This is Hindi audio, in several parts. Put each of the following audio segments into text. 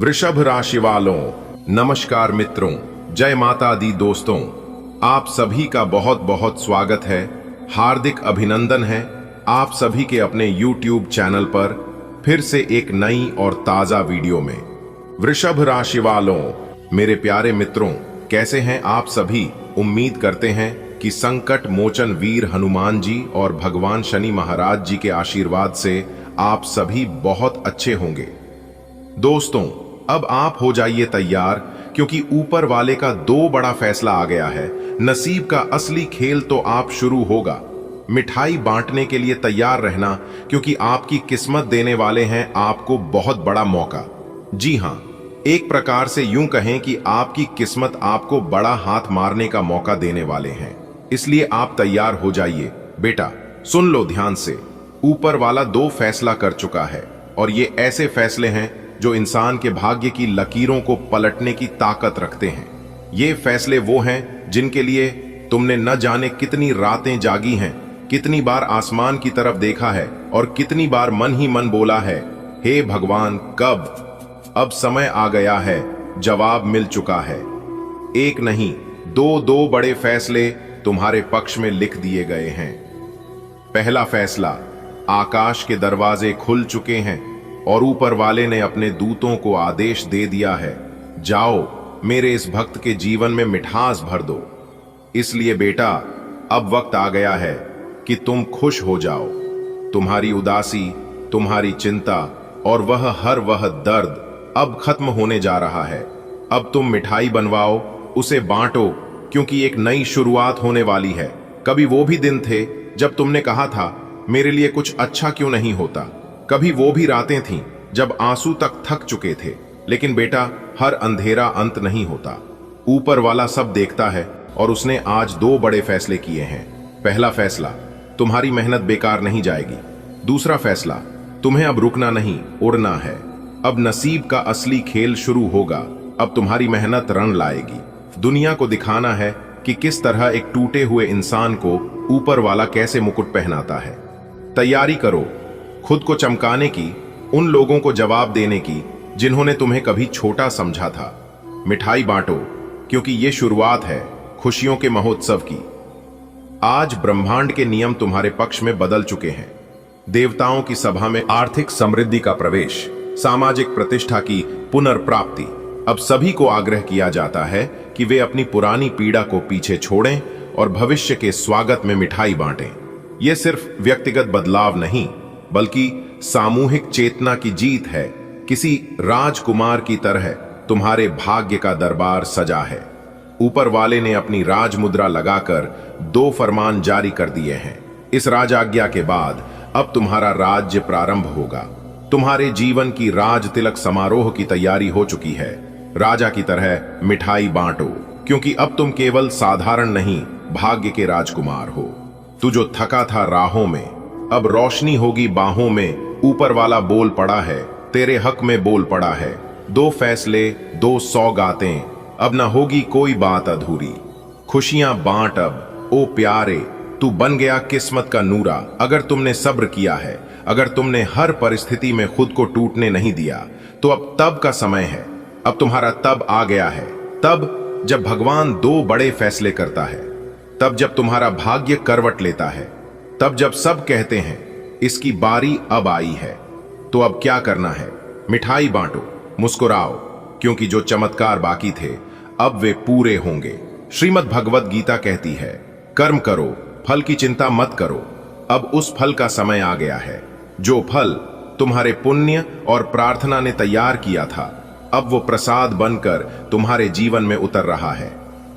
वृषभ राशि वालों, नमस्कार मित्रों, जय माता दी दोस्तों। आप सभी का बहुत बहुत स्वागत है, हार्दिक अभिनंदन है आप सभी के अपने YouTube चैनल पर फिर से एक नई और ताजा वीडियो में। वृषभ राशि वालों, मेरे प्यारे मित्रों, कैसे हैं आप सभी। उम्मीद करते हैं कि संकट मोचन वीर हनुमान जी और भगवान शनि महाराज जी के आशीर्वाद से आप सभी बहुत अच्छे होंगे। दोस्तों, अब आप हो जाइए तैयार, क्योंकि ऊपर वाले का दो बड़ा फैसला आ गया है। नसीब का असली खेल तो आप शुरू होगा। मिठाई बांटने के लिए तैयार रहना, क्योंकि आपकी किस्मत देने वाले हैं आपको बहुत बड़ा मौका। जी हां, एक प्रकार से यूं कहें कि आपकी किस्मत आपको बड़ा हाथ मारने का मौका देने वाले हैं। इसलिए आप तैयार हो जाइए। बेटा सुन लो ध्यान से, ऊपर वाला दो फैसला कर चुका है, और ये ऐसे फैसले हैं जो इंसान के भाग्य की लकीरों को पलटने की ताकत रखते हैं। ये फैसले वो हैं जिनके लिए तुमने न जाने कितनी रातें जागी हैं, कितनी बार आसमान की तरफ देखा है और कितनी बार मन ही मन बोला है, हे भगवान कब। अब समय आ गया है, जवाब मिल चुका है। एक नहीं, दो बड़े फैसले तुम्हारे पक्ष में लिख दिए गए हैं। पहला फैसला, आकाश के दरवाजे खुल चुके हैं और ऊपर वाले ने अपने दूतों को आदेश दे दिया है, जाओ मेरे इस भक्त के जीवन में मिठास भर दो। इसलिए बेटा, अब वक्त आ गया है कि तुम खुश हो जाओ। तुम्हारी उदासी, तुम्हारी चिंता और वह दर्द अब खत्म होने जा रहा है। अब तुम मिठाई बनवाओ, उसे बांटो, क्योंकि एक नई शुरुआत होने वाली है। कभी वो भी दिन थे जब तुमने कहा था, मेरे लिए कुछ अच्छा क्यों नहीं होता। कभी वो भी रातें थीं जब आंसू तक थक चुके थे। लेकिन बेटा, हर अंधेरा अंत नहीं होता। ऊपर वाला सब देखता है, और उसने आज दो बड़े फैसले किए हैं। पहला फैसला, तुम्हारी मेहनत बेकार नहीं जाएगी। दूसरा फैसला, तुम्हें अब रुकना नहीं, उड़ना है। अब नसीब का असली खेल शुरू होगा। अब तुम्हारी मेहनत रण लाएगी। दुनिया को दिखाना है कि किस तरह एक टूटे हुए इंसान को ऊपर वाला कैसे मुकुट पहनाता है। तैयारी करो खुद को चमकाने की, उन लोगों को जवाब देने की जिन्होंने तुम्हें कभी छोटा समझा था। मिठाई बांटो, क्योंकि ये शुरुआत है खुशियों के महोत्सव की। आज ब्रह्मांड के नियम तुम्हारे पक्ष में बदल चुके हैं। देवताओं की सभा में आर्थिक समृद्धि का प्रवेश, सामाजिक प्रतिष्ठा की पुनर्प्राप्ति। अब सभी को आग्रह किया जाता है कि वे अपनी पुरानी पीड़ा को पीछे छोड़ें और भविष्य के स्वागत में मिठाई बांटें। यह सिर्फ व्यक्तिगत बदलाव नहीं, बल्कि सामूहिक चेतना की जीत है। किसी राजकुमार की तरह तुम्हारे भाग्य का दरबार सजा है। ऊपर वाले ने अपनी राज मुद्रा लगाकर दो फरमान जारी कर दिए हैं। इस राजाज्ञा के बाद अब तुम्हारा राज्य प्रारंभ होगा। तुम्हारे जीवन की राज तिलक समारोह की तैयारी हो चुकी है। राजा की तरह मिठाई बांटो, क्योंकि अब तुम केवल साधारण नहीं, भाग्य के राजकुमार हो। तू जो थका था राहों में, अब रोशनी होगी बाहों में। ऊपर वाला बोल पड़ा है, तेरे हक में बोल पड़ा है। दो फैसले, दो सौगातें, अब न होगी कोई बात अधूरी। खुशियां बांट अब, ओ प्यारे, तू बन गया किस्मत का नूरा। अगर तुमने सब्र किया है, अगर तुमने हर परिस्थिति में खुद को टूटने नहीं दिया, तो अब तब का समय है। अब तुम्हारा तब आ गया है। तब जब भगवान दो बड़े फैसले करता है, तब जब तुम्हारा भाग्य करवट लेता है, तब जब सब कहते हैं इसकी बारी अब आई है। तो अब क्या करना है? मिठाई बांटो, मुस्कुराओ, क्योंकि जो चमत्कार बाकी थे अब वे पूरे होंगे। श्रीमद् भगवत गीता कहती है, कर्म करो, फल की चिंता मत करो। अब उस फल का समय आ गया है। जो फल तुम्हारे पुण्य और प्रार्थना ने तैयार किया था, अब वो प्रसाद बनकर तुम्हारे जीवन में उतर रहा है।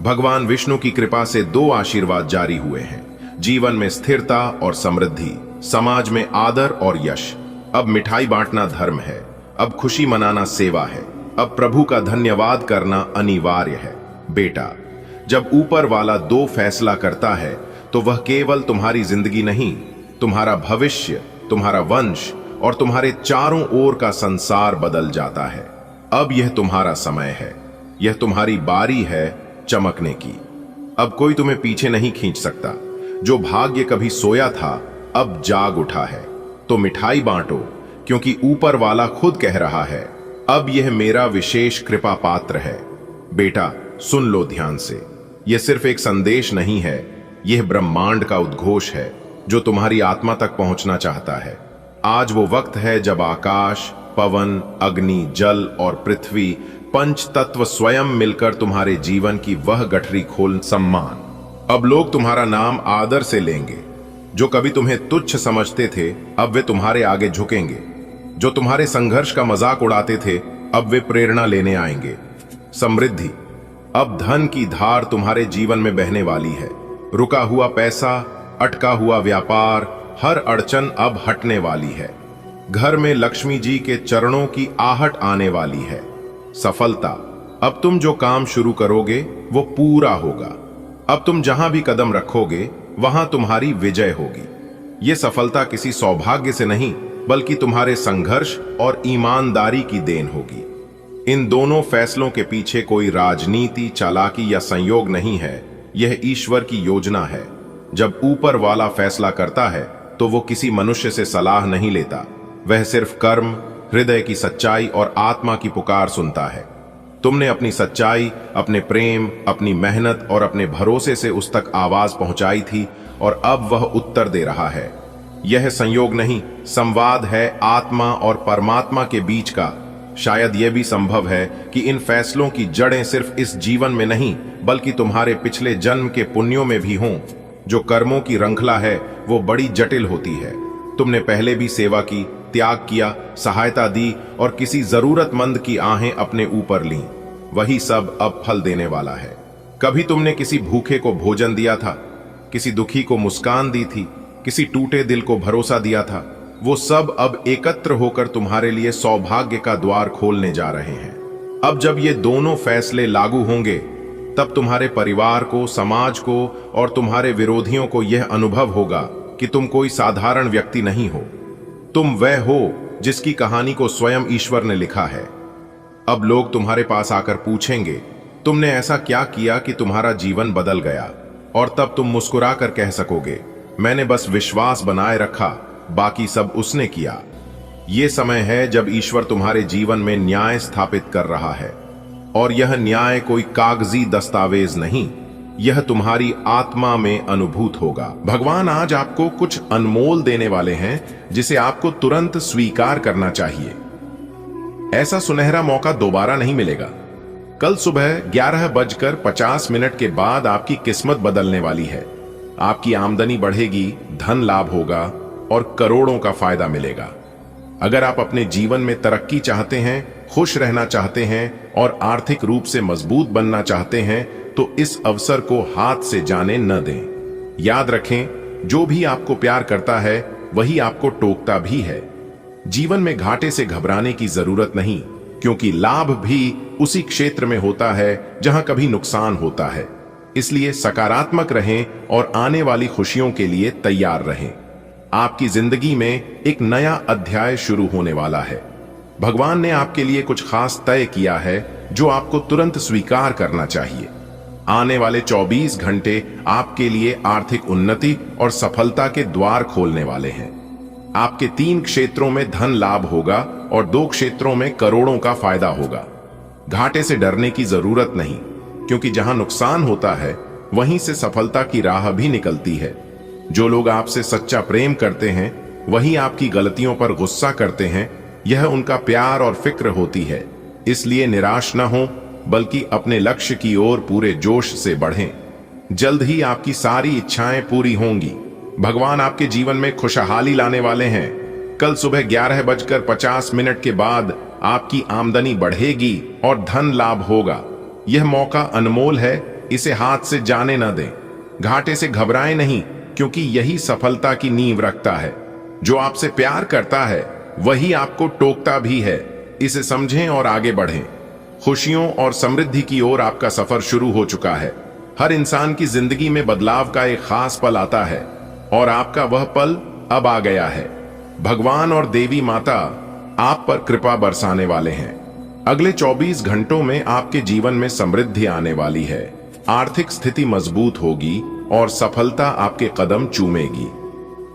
भगवान विष्णु की कृपा से दो आशीर्वाद जारी हुए हैं, जीवन में स्थिरता और समृद्धि, समाज में आदर और यश। अब मिठाई बांटना धर्म है, अब खुशी मनाना सेवा है, अब प्रभु का धन्यवाद करना अनिवार्य है। बेटा, जब ऊपर वाला दो फैसला करता है, तो वह केवल तुम्हारी जिंदगी नहीं, तुम्हारा भविष्य, तुम्हारा वंश और तुम्हारे चारों ओर का संसार बदल जाता है। अब यह तुम्हारा समय है, यह तुम्हारी बारी है चमकने की। अब कोई तुम्हें पीछे नहीं खींच सकता। जो भाग्य कभी सोया था अब जाग उठा है। तो मिठाई बांटो, क्योंकि ऊपर वाला खुद कह रहा है, अब यह मेरा विशेष कृपा पात्र है। बेटा सुन लो ध्यान से, यह सिर्फ एक संदेश नहीं है, यह ब्रह्मांड का उद्घोष है जो तुम्हारी आत्मा तक पहुंचना चाहता है। आज वो वक्त है जब आकाश, पवन, अग्नि, जल और पृथ्वी पंच तत्व स्वयं मिलकर तुम्हारे जीवन की वह गठरी खोल सम्मान। अब लोग तुम्हारा नाम आदर से लेंगे। जो कभी तुम्हें तुच्छ समझते थे अब वे तुम्हारे आगे झुकेंगे। जो तुम्हारे संघर्ष का मजाक उड़ाते थे अब वे प्रेरणा लेने आएंगे। समृद्धि, अब धन की धार तुम्हारे जीवन में बहने वाली है। रुका हुआ पैसा, अटका हुआ व्यापार, हर अड़चन अब हटने वाली है। घर में लक्ष्मी जी के चरणों की आहट आने वाली है। सफलता, अब तुम जो काम शुरू करोगे वो पूरा होगा। अब तुम जहां भी कदम रखोगे वहां तुम्हारी विजय होगी। ये सफलता किसी सौभाग्य से नहीं बल्कि तुम्हारे संघर्ष और ईमानदारी की देन होगी। इन दोनों फैसलों के पीछे कोई राजनीति, चालाकी या संयोग नहीं है, यह ईश्वर की योजना है। जब ऊपर वाला फैसला करता है तो वो किसी मनुष्य से सलाह नहीं लेता, वह सिर्फ कर्म, हृदय की सच्चाई और आत्मा की पुकार सुनता है। तुमने अपनी सच्चाई, अपने प्रेम, अपनी मेहनत और अपने भरोसे से उस तक आवाज पहुंचाई थी और अब वह उत्तर दे रहा है। यह संयोग नहीं, संवाद है आत्मा और परमात्मा के बीच का। शायद यह भी संभव है कि इन फैसलों की जड़ें सिर्फ इस जीवन में नहीं बल्कि तुम्हारे पिछले जन्म के पुण्यों में भी हों। जो कर्मों की रंखला है वो बड़ी जटिल होती है। तुमने पहले भी सेवा की, त्याग किया, सहायता दी और किसी जरूरतमंद की आहें अपने ऊपर लीं। वही सब अब फल देने वाला है। कभी तुमने किसी भूखे को भोजन दिया था, किसी दुखी को मुस्कान दी थी, किसी टूटे दिल को भरोसा दिया था। वो सब अब एकत्र होकर तुम्हारे लिए सौभाग्य का द्वार खोलने जा रहे हैं। अब जब ये दोनों फैसले लागू होंगे तब तुम्हारे परिवार को, समाज को और तुम्हारे विरोधियों को यह अनुभव होगा कि तुम कोई साधारण व्यक्ति नहीं हो। तुम वह हो जिसकी कहानी को स्वयं ईश्वर ने लिखा है। अब लोग तुम्हारे पास आकर पूछेंगे, तुमने ऐसा क्या किया कि तुम्हारा जीवन बदल गया? और तब तुम मुस्कुरा कर कह सकोगे, मैंने बस विश्वास बनाए रखा, बाकी सब उसने किया। ये समय है जब ईश्वर तुम्हारे जीवन में न्याय स्थापित कर रहा है। और यह न्याय कोई कागजी दस्तावेज नहीं, यह तुम्हारी आत्मा में अनुभूत होगा। भगवान आज आपको कुछ अनमोल देने वाले हैं जिसे आपको तुरंत स्वीकार करना चाहिए। ऐसा सुनहरा मौका दोबारा नहीं मिलेगा। कल सुबह 11:50 के बाद आपकी किस्मत बदलने वाली है। आपकी आमदनी बढ़ेगी, धन लाभ होगा और करोड़ों का फायदा मिलेगा। अगर आप अपने जीवन में तरक्की चाहते हैं, खुश रहना चाहते हैं और आर्थिक रूप से मजबूत बनना चाहते हैं तो इस अवसर को हाथ से जाने न दें। याद रखें, जो भी आपको प्यार करता है वही आपको टोकता भी है। जीवन में घाटे से घबराने की जरूरत नहीं, क्योंकि लाभ भी उसी क्षेत्र में होता है जहां कभी नुकसान होता है। इसलिए सकारात्मक रहें और आने वाली खुशियों के लिए तैयार रहें। आपकी जिंदगी में एक नया अध्याय शुरू होने वाला है। भगवान ने आपके लिए कुछ खास तय किया है जो आपको तुरंत स्वीकार करना चाहिए। आने वाले 24 घंटे आपके लिए आर्थिक उन्नति और सफलता के द्वार खोलने वाले हैं। आपके 3 क्षेत्रों में धन लाभ होगा और 2 क्षेत्रों में करोड़ों का फायदा होगा। घाटे से डरने की जरूरत नहीं, क्योंकि जहां नुकसान होता है वहीं से सफलता की राह भी निकलती है। जो लोग आपसे सच्चा प्रेम करते हैं वही आपकी गलतियों पर गुस्सा करते हैं, यह उनका प्यार और फिक्र होती है। इसलिए निराश न हो, बल्कि अपने लक्ष्य की ओर पूरे जोश से बढ़ें। जल्द ही आपकी सारी इच्छाएं पूरी होंगी। भगवान आपके जीवन में खुशहाली लाने वाले हैं। कल सुबह 11:50 के बाद आपकी आमदनी बढ़ेगी और धन लाभ होगा। यह मौका अनमोल है, इसे हाथ से जाने न दें। घाटे से घबराएं नहीं, क्योंकि यही सफलता की नींव रखता है। जो आपसे प्यार करता है वही आपको टोकता भी है। इसे समझें और आगे बढ़ें। खुशियों और समृद्धि की ओर आपका सफर शुरू हो चुका है। हर इंसान की जिंदगी में बदलाव का एक खास पल आता है और आपका वह पल अब आ गया है। भगवान और देवी माता आप पर कृपा बरसाने वाले हैं। अगले 24 घंटों में आपके जीवन में समृद्धि आने वाली है। आर्थिक स्थिति मजबूत होगी और सफलता आपके कदम चूमेगी।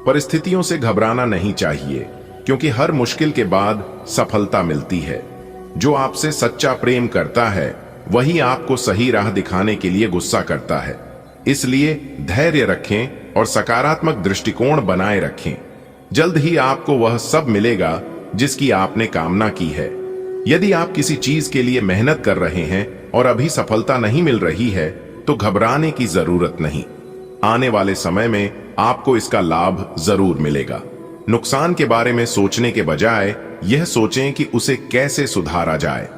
परिस्थितियों से घबराना नहीं चाहिए, क्योंकि हर मुश्किल के बाद सफलता मिलती है। जो आपसे सच्चा प्रेम करता है वही आपको सही राह दिखाने के लिए गुस्सा करता है। इसलिए धैर्य रखें और सकारात्मक दृष्टिकोण बनाए रखें। जल्द ही आपको वह सब मिलेगा जिसकी आपने कामना की है। यदि आप किसी चीज के लिए मेहनत कर रहे हैं और अभी सफलता नहीं मिल रही है तो घबराने की जरूरत नहीं। आने वाले समय में आपको इसका लाभ जरूर मिलेगा। नुकसान के बारे में सोचने के बजाय यह सोचें कि उसे कैसे सुधारा जाए।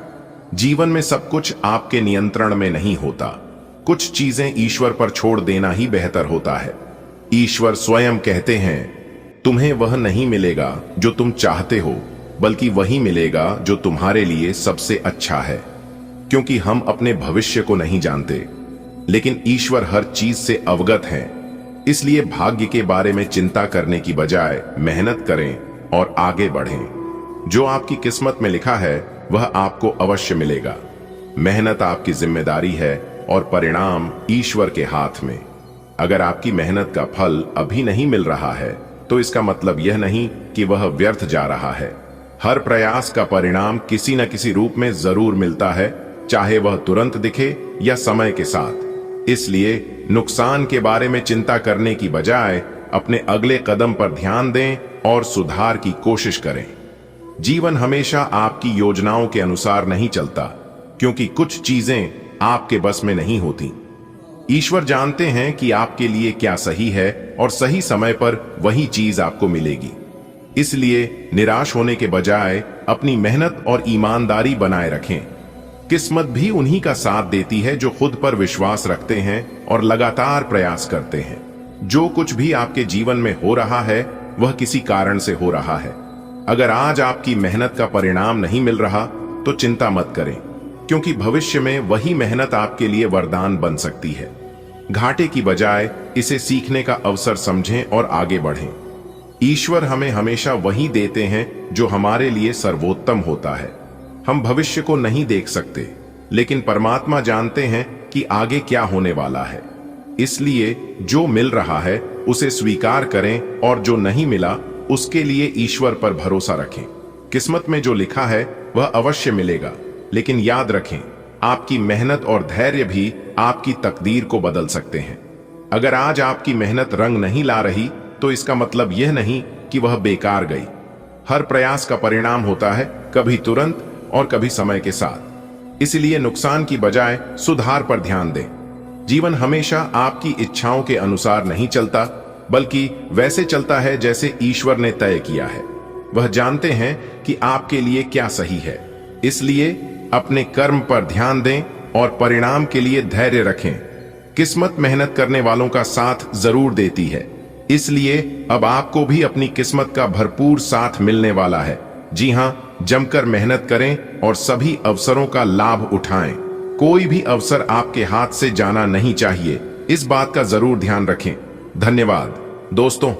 जीवन में सब कुछ आपके नियंत्रण में नहीं होता। कुछ चीजें ईश्वर पर छोड़ देना ही बेहतर होता है। ईश्वर स्वयं कहते हैं, तुम्हें वह नहीं मिलेगा जो तुम चाहते हो, बल्कि वही मिलेगा जो तुम्हारे लिए सबसे अच्छा है। क्योंकि हम अपने भविष्य को नहीं जानते, लेकिन ईश्वर हर चीज से अवगत है। इसलिए भाग्य के बारे में चिंता करने की बजाय मेहनत करें और आगे बढ़ें। जो आपकी किस्मत में लिखा है वह आपको अवश्य मिलेगा। मेहनत आपकी जिम्मेदारी है और परिणाम ईश्वर के हाथ में। अगर आपकी मेहनत का फल अभी नहीं मिल रहा है तो इसका मतलब यह नहीं कि वह व्यर्थ जा रहा है। हर प्रयास का परिणाम किसी न किसी रूप में जरूर मिलता है, चाहे वह तुरंत दिखे या समय के साथ। इसलिए नुकसान के बारे में चिंता करने की बजाय अपने अगले कदम पर ध्यान दें और सुधार की कोशिश करें। जीवन हमेशा आपकी योजनाओं के अनुसार नहीं चलता, क्योंकि कुछ चीजें आपके बस में नहीं होती। ईश्वर जानते हैं कि आपके लिए क्या सही है और सही समय पर वही चीज आपको मिलेगी। इसलिए निराश होने के बजाय अपनी मेहनत और ईमानदारी बनाए रखें। किस्मत भी उन्हीं का साथ देती है जो खुद पर विश्वास रखते हैं और लगातार प्रयास करते हैं। जो कुछ भी आपके जीवन में हो रहा है वह किसी कारण से हो रहा है। अगर आज आपकी मेहनत का परिणाम नहीं मिल रहा तो चिंता मत करें, क्योंकि भविष्य में वही मेहनत आपके लिए वरदान बन सकती है। घाटे की बजाय इसे सीखने का अवसर समझें और आगे बढ़ें। ईश्वर हमें हमेशा वही देते हैं जो हमारे लिए सर्वोत्तम होता है। हम भविष्य को नहीं देख सकते, लेकिन परमात्मा जानते हैं कि आगे क्या होने वाला है। इसलिए जो मिल रहा है उसे स्वीकार करें और जो नहीं मिला उसके लिए ईश्वर पर भरोसा रखें। किस्मत में जो लिखा है वह अवश्य मिलेगा, लेकिन याद रखें, आपकी मेहनत और धैर्य भी आपकी तकदीर को बदल सकते हैं। अगर आज आपकी मेहनत रंग नहीं ला रही तो इसका मतलब यह नहीं कि वह बेकार गई। हर प्रयास का परिणाम होता है, कभी तुरंत और कभी समय के साथ। इसलिए नुकसान की बजाय सुधार पर ध्यान दें। जीवन हमेशा आपकी इच्छाओं के अनुसार नहीं चलता, बल्कि वैसे चलता है जैसे ईश्वर ने तय किया है। वह जानते हैं कि आपके लिए क्या सही है। इसलिए अपने कर्म पर ध्यान दें और परिणाम के लिए धैर्य रखें। किस्मत मेहनत करने वालों का साथ जरूर देती है। इसलिए अब आपको भी अपनी किस्मत का भरपूर साथ मिलने वाला है। जी हाँ, जमकर मेहनत करें और सभी अवसरों का लाभ उठाएं। कोई भी अवसर आपके हाथ से जाना नहीं चाहिए, इस बात का जरूर ध्यान रखें। धन्यवाद दोस्तों।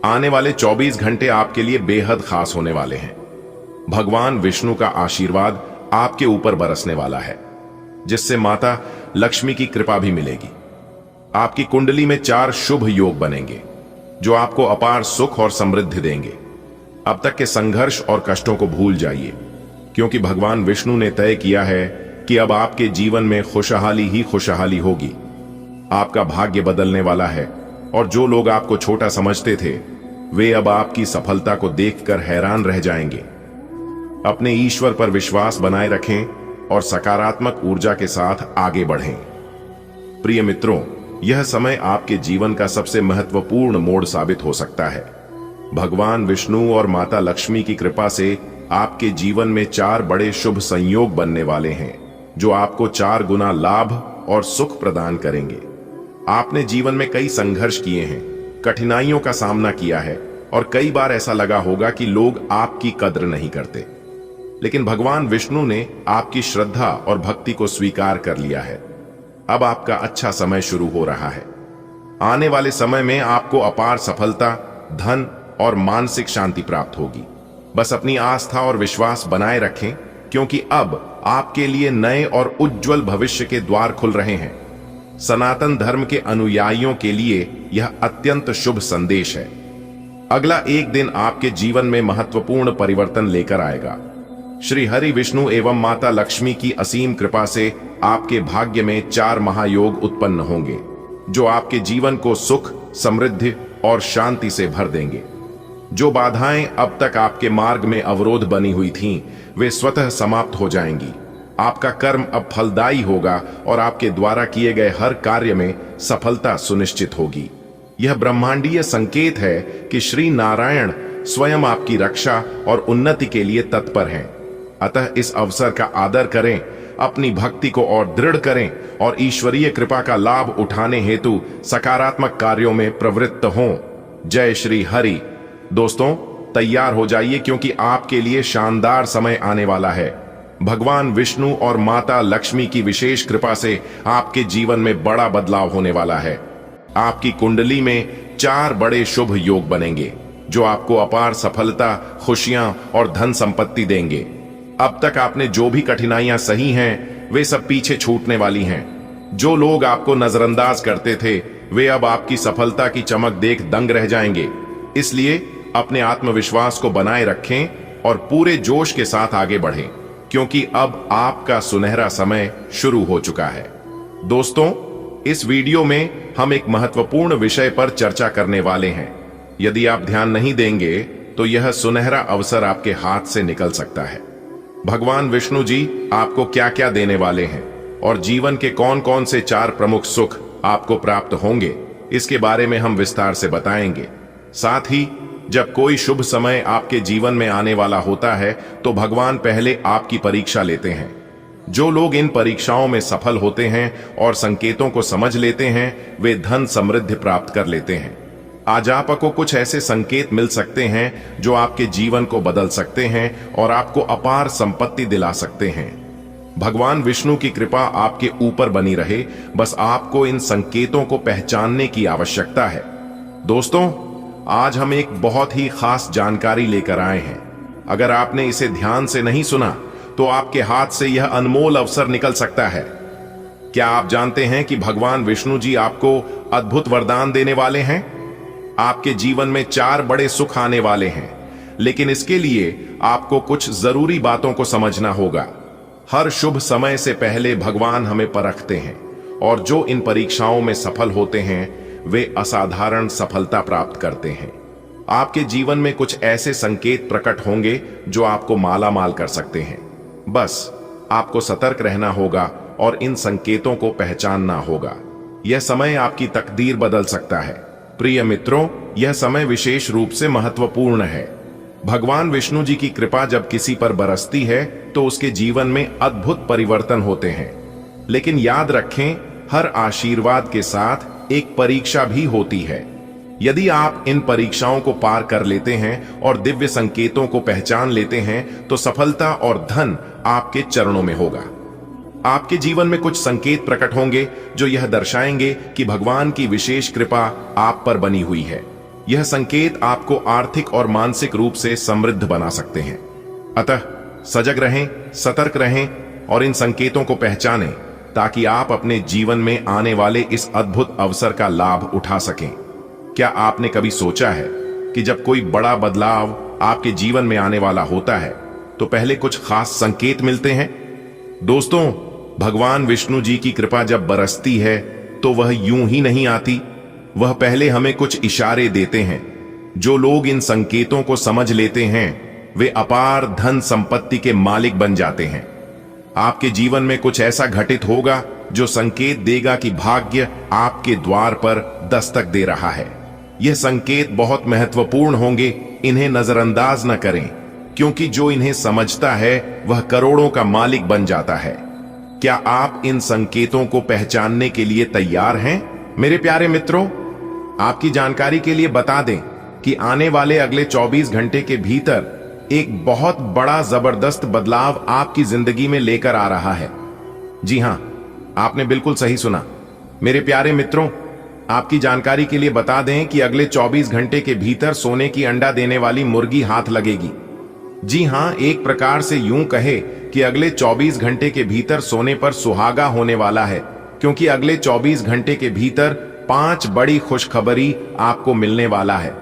आने वाले 24 घंटे आपके लिए बेहद खास होने वाले हैं। भगवान विष्णु का आशीर्वाद आपके ऊपर बरसने वाला है, जिससे माता लक्ष्मी की कृपा भी मिलेगी। आपकी कुंडली में 4 शुभ योग बनेंगे जो आपको अपार सुख और समृद्धि देंगे। अब तक के संघर्ष और कष्टों को भूल जाइए, क्योंकि भगवान विष्णु ने तय किया है कि अब आपके जीवन में खुशहाली ही खुशहाली होगी। आपका भाग्य बदलने वाला है और जो लोग आपको छोटा समझते थे वे अब आपकी सफलता को देखकर हैरान रह जाएंगे। अपने ईश्वर पर विश्वास बनाए रखें और सकारात्मक ऊर्जा के साथ आगे बढ़ें। प्रिय मित्रों, यह समय आपके जीवन का सबसे महत्वपूर्ण मोड़ साबित हो सकता है। भगवान विष्णु और माता लक्ष्मी की कृपा से आपके जीवन में 4 बड़े शुभ संयोग बनने वाले हैं, जो आपको 4 गुना लाभ और सुख प्रदान करेंगे। आपने जीवन में कई संघर्ष किए हैं, कठिनाइयों का सामना किया है और कई बार ऐसा लगा होगा कि लोग आपकी कद्र नहीं करते, लेकिन भगवान विष्णु ने आपकी श्रद्धा और भक्ति को स्वीकार कर लिया है। अब आपका अच्छा समय शुरू हो रहा है। आने वाले समय में आपको अपार सफलता, धन और मानसिक शांति प्राप्त होगी। बस अपनी आस्था और विश्वास बनाए रखें, क्योंकि अब आपके लिए नए और उज्जवल भविष्य के द्वार खुल रहे हैं। सनातन धर्म के अनुयायियों के लिए यह अत्यंत शुभ संदेश है। अगला एक दिन आपके जीवन में महत्वपूर्ण परिवर्तन लेकर आएगा। श्री हरि विष्णु एवं माता लक्ष्मी की असीम कृपा से आपके भाग्य में 4 महायोग उत्पन्न होंगे, जो आपके जीवन को सुख, समृद्धि और शांति से भर देंगे। जो बाधाएं अब तक आपके मार्ग में अवरोध बनी हुई थीं, वे स्वतः समाप्त हो जाएंगी। आपका कर्म अब फलदायी होगा और आपके द्वारा किए गए हर कार्य में सफलता सुनिश्चित होगी। यह ब्रह्मांडीय संकेत है कि श्री नारायण स्वयं आपकी रक्षा और उन्नति के लिए तत्पर हैं। अतः इस अवसर का आदर करें, अपनी भक्ति को और दृढ़ करें और ईश्वरीय कृपा का लाभ उठाने हेतु सकारात्मक कार्यों में प्रवृत्त हों। जय श्री हरि। दोस्तों, तैयार हो जाइए, क्योंकि आपके लिए शानदार समय आने वाला है। भगवान विष्णु और माता लक्ष्मी की विशेष कृपा से आपके जीवन में बड़ा बदलाव होने वाला है। आपकी कुंडली में 4 बड़े शुभ योग बनेंगे, जो आपको अपार सफलता, खुशियां और धन संपत्ति देंगे। अब तक आपने जो भी कठिनाइयां सही हैं, वे सब पीछे छूटने वाली हैं। जो लोग आपको नजरअंदाज करते थे, वे अब आपकी सफलता की चमक देख दंग रह जाएंगे। इसलिए अपने आत्मविश्वास को बनाए रखें और पूरे जोश के साथ आगे बढ़ें, क्योंकि अब आपका सुनहरा समय शुरू हो चुका है। दोस्तों, इस वीडियो में हम एक महत्वपूर्ण विषय पर चर्चा करने वाले हैं। यदि आप ध्यान नहीं देंगे तो यह सुनहरा अवसर आपके हाथ से निकल सकता है। भगवान विष्णु जी आपको क्या क्या देने वाले हैं और जीवन के कौन कौन से 4 प्रमुख सुख आपको प्राप्त होंगे, इसके बारे में हम विस्तार से बताएंगे। साथ ही जब कोई शुभ समय आपके जीवन में आने वाला होता है, तो भगवान पहले आपकी परीक्षा लेते हैं। जो लोग इन परीक्षाओं में सफल होते हैं और संकेतों को समझ लेते हैं, वे धन समृद्धि प्राप्त कर लेते हैं। आज आपको कुछ ऐसे संकेत मिल सकते हैं जो आपके जीवन को बदल सकते हैं और आपको अपार संपत्ति दिला सकते हैं। भगवान विष्णु की कृपा आपके ऊपर बनी रहे, बस आपको इन संकेतों को पहचानने की आवश्यकता है। दोस्तों, आज हम एक बहुत ही खास जानकारी लेकर आए हैं। अगर आपने इसे ध्यान से नहीं सुना, तो आपके हाथ से यह अनमोल अवसर निकल सकता है। क्या आप जानते हैं कि भगवान विष्णु जी आपको अद्भुत वरदान देने वाले हैं? आपके जीवन में 4 बड़े सुख आने वाले हैं, लेकिन इसके लिए आपको कुछ जरूरी बातों को समझना होगा। हर शुभ समय से पहले भगवान हमें परखते हैं, और जो इन परीक्षाओं में सफल होते हैं, वे असाधारण सफलता प्राप्त करते हैं। आपके जीवन में कुछ ऐसे संकेत प्रकट होंगे जो आपको माला माल कर सकते हैं। बस आपको सतर्क रहना होगा और इन संकेतों को पहचानना होगा। यह समय आपकी तकदीर बदल सकता है। प्रिय मित्रों, यह समय विशेष रूप से महत्वपूर्ण है। भगवान विष्णु जी की कृपा जब किसी पर बरसती है, तो उसके जीवन में अद्भुत परिवर्तन होते हैं। लेकिन याद रखें, हर आशीर्वाद के साथ एक परीक्षा भी होती है। यदि आप इन परीक्षाओं को पार कर लेते हैं और दिव्य संकेतों को पहचान लेते हैं, तो सफलता और धन आपके चरणों में होगा। आपके जीवन में कुछ संकेत प्रकट होंगे जो यह दर्शाएंगे कि भगवान की विशेष कृपा आप पर बनी हुई है। यह संकेत आपको आर्थिक और मानसिक रूप से समृद्ध बना सकते हैं। अतः सजग रहें, सतर्क रहें और इन संकेतों को पहचानें, ताकि आप अपने जीवन में आने वाले इस अद्भुत अवसर का लाभ उठा सकें। क्या आपने कभी सोचा है कि जब कोई बड़ा बदलाव आपके जीवन में आने वाला होता है, तो पहले कुछ खास संकेत मिलते हैं? दोस्तों, भगवान विष्णु जी की कृपा जब बरसती है, तो वह यूं ही नहीं आती। वह पहले हमें कुछ इशारे देते हैं। जो लोग इन संकेतों को समझ लेते हैं, वे अपार धन संपत्ति के मालिक बन जाते हैं। आपके जीवन में कुछ ऐसा घटित होगा जो संकेत देगा कि भाग्य आपके द्वार पर दस्तक दे रहा है। यह संकेत बहुत महत्वपूर्ण होंगे, इन्हें नजरअंदाज न करें, क्योंकि जो इन्हें समझता है वह करोड़ों का मालिक बन जाता है। क्या आप इन संकेतों को पहचानने के लिए तैयार हैं? मेरे प्यारे मित्रों, आपकी जानकारी के लिए बता दें कि आने वाले अगले 24 घंटे के भीतर एक बहुत बड़ा जबरदस्त बदलाव आपकी जिंदगी में लेकर आ रहा है। जी हां, आपने बिल्कुल सही सुना। मेरे प्यारे मित्रों, आपकी जानकारी के लिए बता दें कि अगले 24 घंटे के भीतर सोने की अंडा देने वाली मुर्गी हाथ लगेगी। जी हां, एक प्रकार से यूं कहे कि अगले 24 घंटे के भीतर सोने पर सुहागा होने वाला है, क्योंकि अगले 24 घंटे के भीतर 5 बड़ी खुशखबरी आपको मिलने वाला है।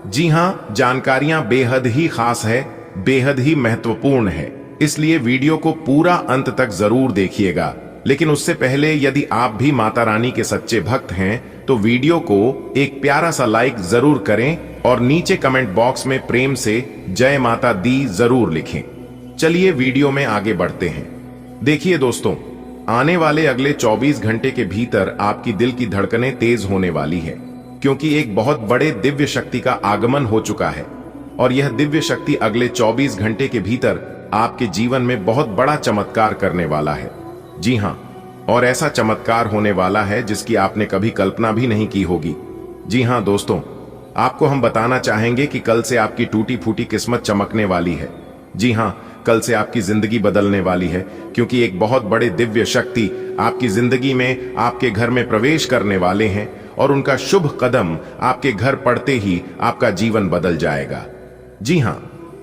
जी हां, जानकारियां बेहद ही खास है, बेहद ही महत्वपूर्ण है। इसलिए वीडियो को पूरा अंत तक जरूर देखिएगा। लेकिन उससे पहले यदि आप भी माता रानी के सच्चे भक्त हैं तो वीडियो को एक प्यारा सा लाइक जरूर करें और नीचे कमेंट बॉक्स में प्रेम से जय माता दी जरूर लिखें। चलिए वीडियो में आगे बढ़ते हैं। देखिए दोस्तों, आने वाले अगले 24 घंटे के भीतर आपकी दिल की धड़कनें तेज होने वाली है, क्योंकि एक बहुत बड़े दिव्य शक्ति का आगमन हो चुका है और यह दिव्य शक्ति अगले 24 घंटे के भीतर आपके जीवन में बहुत बड़ा चमत्कार करने वाला है। जी हां, और ऐसा चमत्कार होने वाला है जिसकी आपने कभी कल्पना भी नहीं की होगी। जी हां दोस्तों, आपको हम बताना चाहेंगे कि कल से आपकी टूटी फूटी किस्मत चमकने वाली है। जी हां, कल से आपकी जिंदगी बदलने वाली है, क्योंकि एक बहुत बड़े दिव्य शक्ति आपकी जिंदगी में आपके घर में प्रवेश करने वाले हैं और उनका शुभ कदम आपके घर पड़ते ही आपका जीवन बदल जाएगा। जी हां,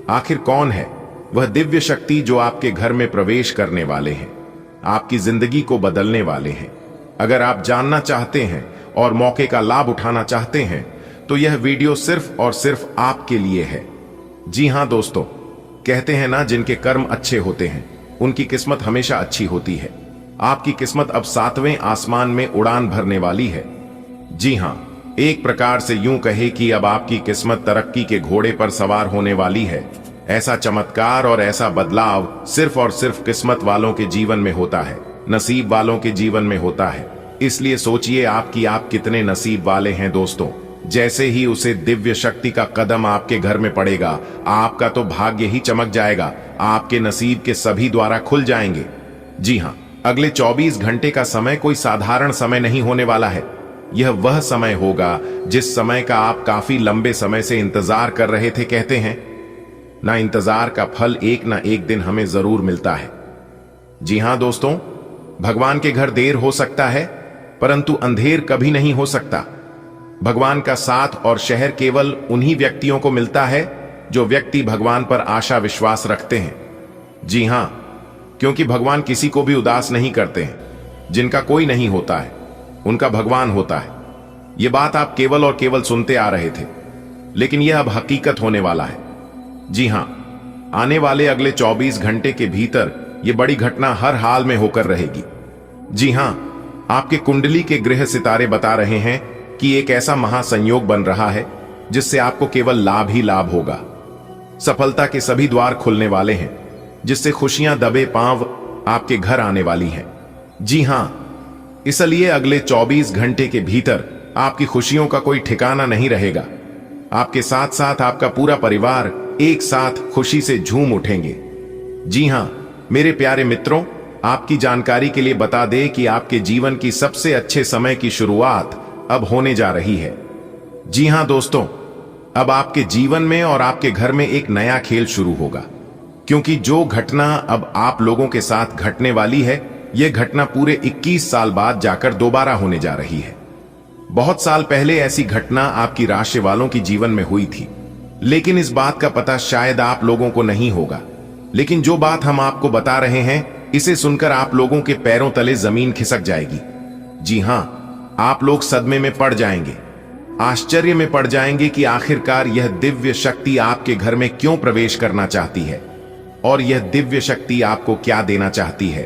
आखिर कौन है वह दिव्य शक्ति जो आपके घर में प्रवेश करने वाले हैं, आपकी जिंदगी को बदलने वाले हैं? अगर आप जानना चाहते हैं और मौके का लाभ उठाना चाहते हैं तो यह वीडियो सिर्फ और सिर्फ आपके लिए है। जी हां दोस्तों, कहते हैं ना, जिनके कर्म अच्छे होते हैं उनकी किस्मत हमेशा अच्छी होती है। आपकी किस्मत अब 7वें आसमान में उड़ान भरने वाली है। जी हां, एक प्रकार से यूं कहे कि अब आपकी किस्मत तरक्की के घोड़े पर सवार होने वाली है। ऐसा चमत्कार और ऐसा बदलाव सिर्फ और सिर्फ किस्मत वालों के जीवन में होता है, नसीब वालों के जीवन में होता है। इसलिए सोचिए आप कितने नसीब वाले हैं दोस्तों। जैसे ही उसे दिव्य शक्ति का कदम आपके घर में पड़ेगा, आपका तो भाग्य ही चमक जाएगा, आपके नसीब के सभी द्वारा खुल जाएंगे। जी हां, अगले 24 घंटे का समय कोई साधारण समय नहीं होने वाला है। यह वह समय होगा जिस समय का आप काफी लंबे समय से इंतजार कर रहे थे। कहते हैं ना, इंतजार का फल एक ना एक दिन हमें जरूर मिलता है। जी हां दोस्तों, भगवान के घर देर हो सकता है परंतु अंधेर कभी नहीं हो सकता। भगवान का साथ और शहर केवल उन्हीं व्यक्तियों को मिलता है जो व्यक्ति भगवान पर आशा विश्वास रखते हैं। जी हां, क्योंकि भगवान किसी को भी उदास नहीं करते हैं। जिनका कोई नहीं होता है उनका भगवान होता है। यह बात आप केवल और केवल सुनते आ रहे थे, लेकिन यह अब हकीकत होने वाला है। जी हां, आने वाले अगले 24 घंटे के भीतर यह बड़ी घटना हर हाल में होकर रहेगी। जी हां, आपके कुंडली के ग्रह सितारे बता रहे हैं कि एक ऐसा महासंयोग बन रहा है जिससे आपको केवल लाभ ही लाभ होगा। सफलता के सभी द्वार खुलने वाले हैं, जिससे खुशियां दबे पांव आपके घर आने वाली हैं। जी हां, इसलिए अगले 24 घंटे के भीतर आपकी खुशियों का कोई ठिकाना नहीं रहेगा। आपके साथ साथ आपका पूरा परिवार एक साथ खुशी से झूम उठेंगे। जी हां मेरे प्यारे मित्रों, आपकी जानकारी के लिए बता दें कि आपके जीवन की सबसे अच्छे समय की शुरुआत अब होने जा रही है। जी हां दोस्तों, अब आपके जीवन में और आपके घर में एक नया खेल शुरू होगा, क्योंकि जो घटना अब आप लोगों के साथ घटने वाली है, यह घटना पूरे 21 साल बाद जाकर दोबारा होने जा रही है। बहुत साल पहले ऐसी घटना आपकी राशि वालों की जीवन में हुई थी, लेकिन इस बात का पता शायद आप लोगों को नहीं होगा। लेकिन जो बात हम आपको बता रहे हैं, इसे सुनकर आप लोगों के पैरों तले जमीन खिसक जाएगी। जी हां, आप लोग सदमे में पड़ जाएंगे, आश्चर्य में पड़ जाएंगे कि आखिरकार यह दिव्य शक्ति आपके घर में क्यों प्रवेश करना चाहती है और यह दिव्य शक्ति आपको क्या देना चाहती है।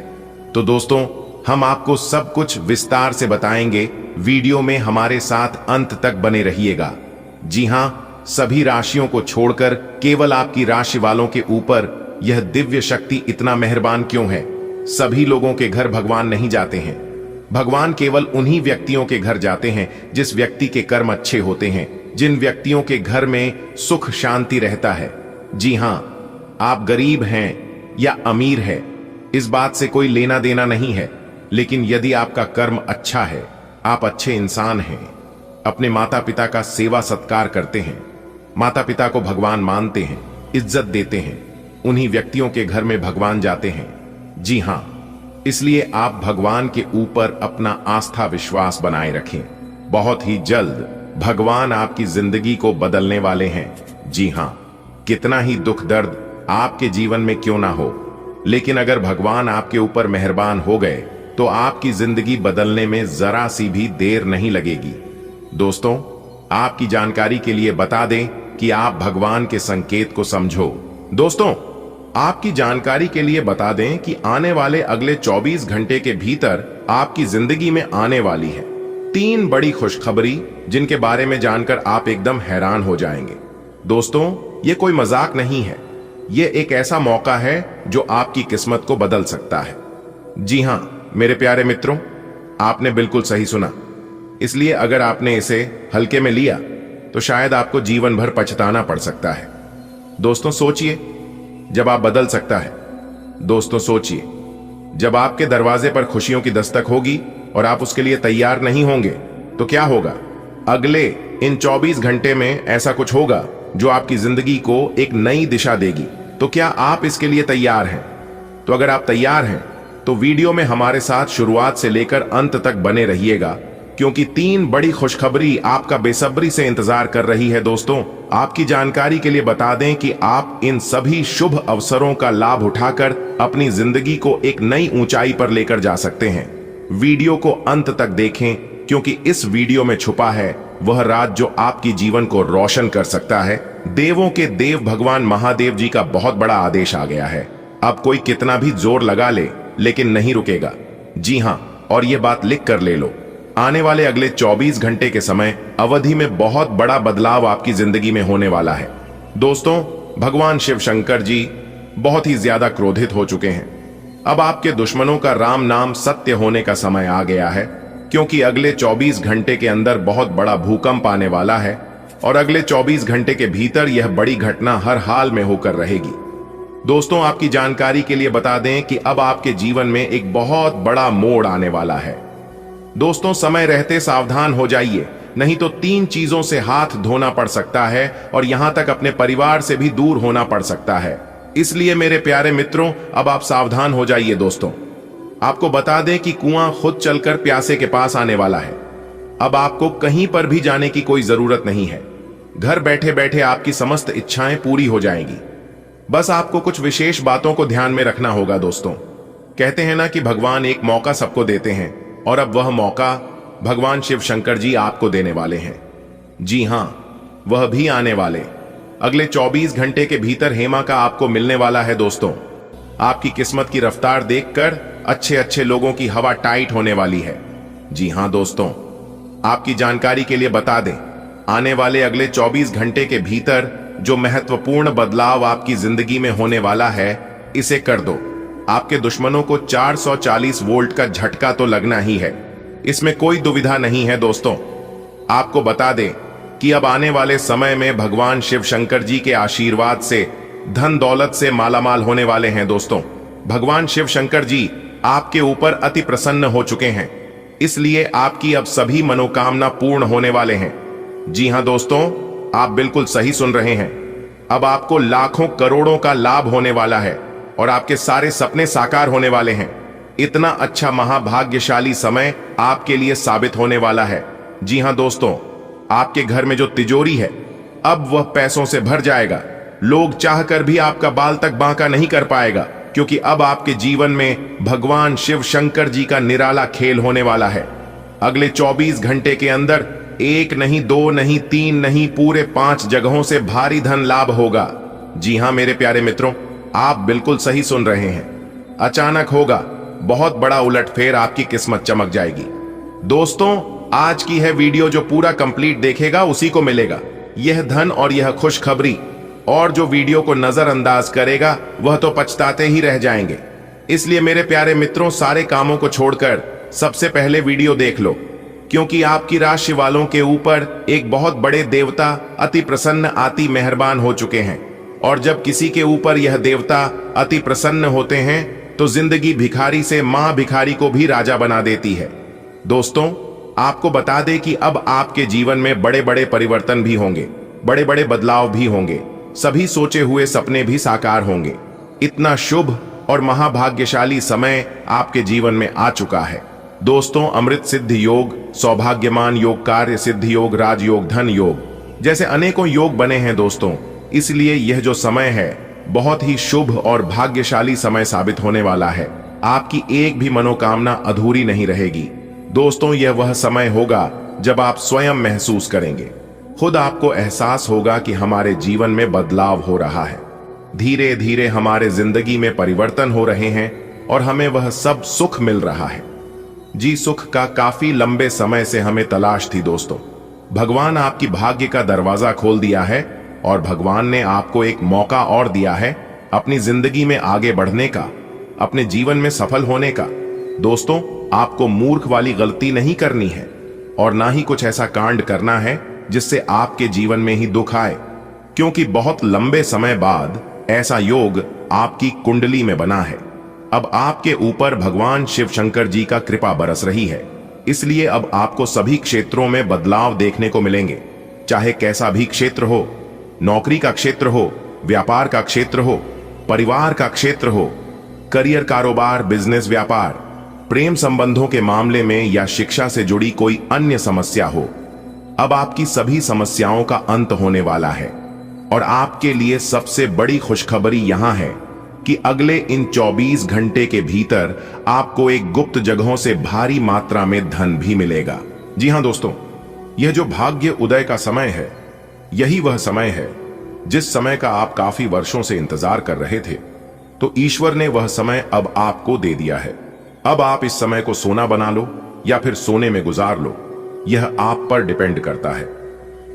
तो दोस्तों, हम आपको सब कुछ विस्तार से बताएंगे। वीडियो में हमारे साथ अंत तक बने रहिएगा। जी हां, सभी राशियों को छोड़कर केवल आपकी राशि वालों के ऊपर यह दिव्य शक्ति इतना मेहरबान क्यों है। सभी लोगों के घर भगवान नहीं जाते हैं। भगवान केवल उन्हीं व्यक्तियों के घर जाते हैं जिस व्यक्ति के कर्म अच्छे होते हैं, जिन व्यक्तियों के घर में सुख शांति रहता है। जी हां, आप गरीब हैं या अमीर है, इस बात से कोई लेना देना नहीं है। लेकिन यदि आपका कर्म अच्छा है, आप अच्छे इंसान हैं, अपने माता पिता का सेवा सत्कार करते हैं, माता पिता को भगवान मानते हैं, इज्जत देते हैं, उन्हीं व्यक्तियों के घर में भगवान जाते हैं। जी हां, इसलिए आप भगवान के ऊपर अपना आस्था विश्वास बनाए रखें। बहुत ही जल्द भगवान आपकी जिंदगी को बदलने वाले हैं। जी हां, कितना ही दुख दर्द आपके जीवन में क्यों ना हो, लेकिन अगर भगवान आपके ऊपर मेहरबान हो गए तो आपकी जिंदगी बदलने में जरा सी भी देर नहीं लगेगी। दोस्तों, आपकी जानकारी के लिए बता दें कि आप भगवान के संकेत को समझो। दोस्तों, आपकी जानकारी के लिए बता दें कि आने वाले अगले 24 घंटे के भीतर आपकी जिंदगी में आने वाली है 3 बड़ी खुशखबरी, जिनके बारे में जानकर आप एकदम हैरान हो जाएंगे। दोस्तों, ये कोई मजाक नहीं है, ये एक ऐसा मौका है जो आपकी किस्मत को बदल सकता है। जी हां मेरे प्यारे मित्रों, आपने बिल्कुल सही सुना। इसलिए अगर आपने इसे हल्के में लिया तो शायद आपको जीवन भर पछताना पड़ सकता है। दोस्तों सोचिए, जब आप बदल सकता है। दोस्तों सोचिए, जब आपके दरवाजे पर खुशियों की दस्तक होगी और आप उसके लिए तैयार नहीं होंगे तो क्या होगा? अगले इन 24 घंटे में ऐसा कुछ होगा जो आपकी जिंदगी को एक नई दिशा देगी। तो क्या आप इसके लिए तैयार हैं? तो अगर आप तैयार हैं तो वीडियो में हमारे साथ शुरुआत से लेकर अंत तक बने रहिएगा, क्योंकि 3 बड़ी खुशखबरी आपका बेसब्री से इंतजार कर रही है। दोस्तों, आपकी जानकारी के लिए बता दें कि आप इन सभी शुभ अवसरों का लाभ उठाकर अपनी जिंदगी को एक नई ऊंचाई पर लेकर जा सकते हैं। वीडियो को अंत तक देखें, क्योंकि इस वीडियो में छुपा है वह राज जो आपकी जीवन को रोशन कर सकता है। देवों के देव भगवान महादेव जी का बहुत बड़ा आदेश आ गया है। अब कोई कितना भी जोर लगा ले लेकिन नहीं रुकेगा। जी हां, और यह बात लिख कर ले लो, आने वाले अगले 24 घंटे के समय अवधि में बहुत बड़ा बदलाव आपकी जिंदगी में होने वाला है। दोस्तों, भगवान शिव शंकर जी बहुत ही ज्यादा क्रोधित हो चुके हैं। अब आपके दुश्मनों का राम नाम सत्य होने का समय आ गया है, क्योंकि अगले 24 घंटे के अंदर बहुत बड़ा भूकंप आने वाला है और अगले 24 घंटे के भीतर यह बड़ी घटना हर हाल में होकर रहेगी। दोस्तों, आपकी जानकारी के लिए बता दें कि अब आपके जीवन में एक बहुत बड़ा मोड़ आने वाला है। दोस्तों, समय रहते सावधान हो जाइए, नहीं तो 3 चीजों से हाथ धोना पड़ सकता है और यहां तक अपने परिवार से भी दूर होना पड़ सकता है। इसलिए मेरे प्यारे मित्रों, अब आप सावधान हो जाइए। दोस्तों, आपको बता दें कि कुआं खुद चलकर प्यासे के पास आने वाला है। अब आपको कहीं पर भी जाने की कोई जरूरत नहीं है। घर बैठे बैठे आपकी समस्त इच्छाएं पूरी हो जाएंगी। बस आपको कुछ विशेष बातों को ध्यान में रखना होगा। दोस्तों, कहते हैं ना कि भगवान एक मौका सबको देते हैं, और अब वह मौका भगवान शिव शंकर जी आपको देने वाले हैं। जी हां, वह भी आने वाले अगले 24 घंटे के भीतर हेमा का आपको मिलने वाला है। दोस्तों, आपकी किस्मत की रफ्तार देखकर अच्छे अच्छे लोगों की हवा टाइट होने वाली है। जी हां दोस्तों, आपकी जानकारी के लिए बता दें, आने वाले अगले 24 घंटे के भीतर जो महत्वपूर्ण बदलाव आपकी जिंदगी में होने वाला है, इसे कर दो। आपके दुश्मनों को 440 वोल्ट का झटका तो लगना ही है, इसमें कोई दुविधा नहीं है। दोस्तों, आपको बता दें कि अब आने वाले समय में भगवान शिव शंकर जी के आशीर्वाद से धन दौलत से मालामाल होने वाले हैं। दोस्तों, भगवान शिव शंकर जी आपके ऊपर अति प्रसन्न हो चुके हैं, इसलिए आपकी अब सभी मनोकामना पूर्ण होने वाले हैं। जी हां दोस्तों, आप बिल्कुल सही सुन रहे हैं। अब आपको लाखों करोड़ों का लाभ होने वाला है और आपके सारे सपने साकार होने वाले हैं। इतना अच्छा महाभाग्यशाली समय आपके लिए साबित होने वाला है। जी हां दोस्तों, आपके घर में जो तिजोरी है अब वह पैसों से भर जाएगा। लोग चाहकर भी आपका बाल तक बांका नहीं कर पाएगा, क्योंकि अब आपके जीवन में भगवान शिव शंकर जी का निराला खेल होने वाला है। अगले 24 घंटे के अंदर 1 नहीं, 2 नहीं, 3 नहीं, पूरे 5 जगहों से भारी धन लाभ होगा। जी हां मेरे प्यारे मित्रों, आप बिल्कुल सही सुन रहे हैं। अचानक होगा, बहुत बड़ा उलटफेर, आपकी किस्मत चमक जाएगी। दोस्तों, आज की है वीडियो जो पूरा कंप्लीट देखेगा उसी को मिलेगा यह धन और यह खुशखबरी, और जो वीडियो को नजरअंदाज करेगा वह तो पछताते ही रह जाएंगे। इसलिए मेरे प्यारे मित्रों, सारे कामों को छोड़कर सबसे पहले वीडियो देख लो, क्योंकि आपकी राशि वालों के ऊपर एक बहुत बड़े देवता अति प्रसन्न, अति मेहरबान हो चुके हैं। और जब किसी के ऊपर यह देवता अति प्रसन्न होते हैं तो जिंदगी भिखारी से मां भिखारी को भी राजा बना देती है। दोस्तों, आपको बता दें कि अब आपके जीवन में बड़े बड़े परिवर्तन भी होंगे, बड़े बड़े बदलाव भी होंगे, सभी सोचे हुए सपने भी साकार होंगे। इतना शुभ और महाभाग्यशाली समय आपके जीवन में आ चुका है। दोस्तों, अमृत सिद्ध योग, सौभाग्यमान योग, कार्य सिद्ध योग, राजयोग, धन योग जैसे अनेकों योग बने हैं। दोस्तों, इसलिए यह जो समय है बहुत ही शुभ और भाग्यशाली समय साबित होने वाला है। आपकी एक भी मनोकामना अधूरी नहीं रहेगी। दोस्तों, यह वह समय होगा जब आप स्वयं महसूस करेंगे, खुद आपको एहसास होगा कि हमारे जीवन में बदलाव हो रहा है। धीरे धीरे हमारे जिंदगी में परिवर्तन हो रहे हैं और हमें वह सब सुख मिल रहा है। जी, सुख का काफी लंबे समय से हमें तलाश थी दोस्तों। भगवान आपकी भाग्य का दरवाजा खोल दिया है और भगवान ने आपको एक मौका और दिया है अपनी जिंदगी में आगे बढ़ने का, अपने जीवन में सफल होने का। दोस्तों, आपको मूर्ख वाली गलती नहीं करनी है और ना ही कुछ ऐसा कांड करना है जिससे आपके जीवन में ही दुख आए, क्योंकि बहुत लंबे समय बाद ऐसा योग आपकी कुंडली में बना है। अब आपके ऊपर भगवान शिव शंकर जी का कृपा बरस रही है, इसलिए अब आपको सभी क्षेत्रों में बदलाव देखने को मिलेंगे। चाहे कैसा भी क्षेत्र हो, नौकरी का क्षेत्र हो, व्यापार का क्षेत्र हो, परिवार का क्षेत्र हो, करियर, कारोबार, बिजनेस, व्यापार, प्रेम संबंधों के मामले में या शिक्षा से जुड़ी कोई अन्य समस्या हो, अब आपकी सभी समस्याओं का अंत होने वाला है। और आपके लिए सबसे बड़ी खुशखबरी यहां है कि अगले इन 24 घंटे के भीतर आपको एक गुप्त जगहों से भारी मात्रा में धन भी मिलेगा। जी हां दोस्तों, यह जो भाग्य उदय का समय है, यही वह समय है जिस समय का आप काफी वर्षों से इंतजार कर रहे थे। तो ईश्वर ने वह समय अब आपको दे दिया है। अब आप इस समय को सोना बना लो या फिर सोने में गुजार लो, यह आप पर डिपेंड करता है।